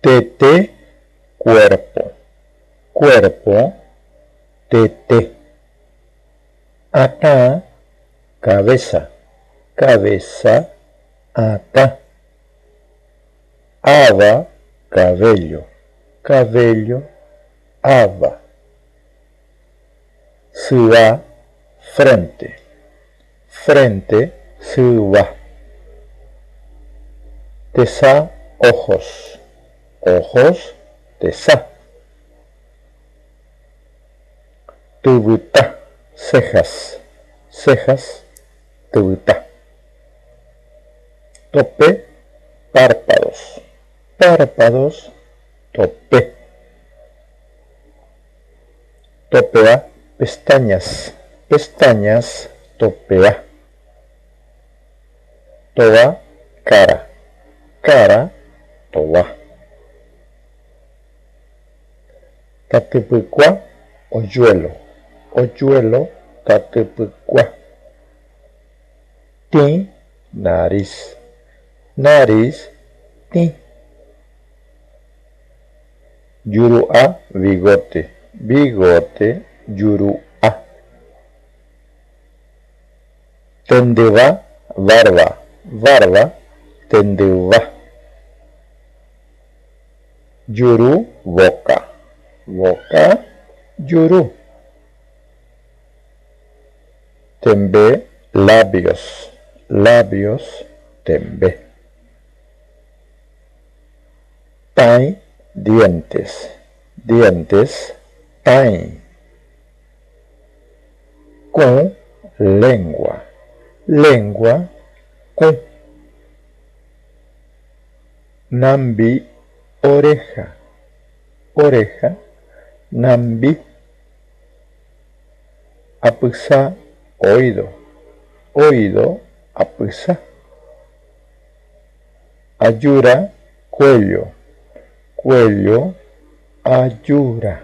Tete, cuerpo, cuerpo, tete. Ata, cabeza, cabeza, ata. Aba, cabello, cabello, aba. Suba, frente, frente, suba. Tesa, ojos, ojos, tesa. Tubuta, cejas, cejas, tubuta. Tope, párpados, párpados, tope. Topea, pestañas, pestañas, topea. Toa, cara, cara, toa. Tatepecua, hoyuelo, hoyuelo, tatepecua. Ti, nariz, nariz, ti. Yurua, bigote, bigote, yurua. Tendeva, barba, barba, tendeva. Yuru, boca, boca, yuru. Tembe, labios, labios, tembe. Tai, dientes, dientes, tai. Con, lengua, lengua, con. Nambi, oreja, oreja, nambi. Apusa, oído, oído, apusa. Ayura, cuello, cuello, ayura.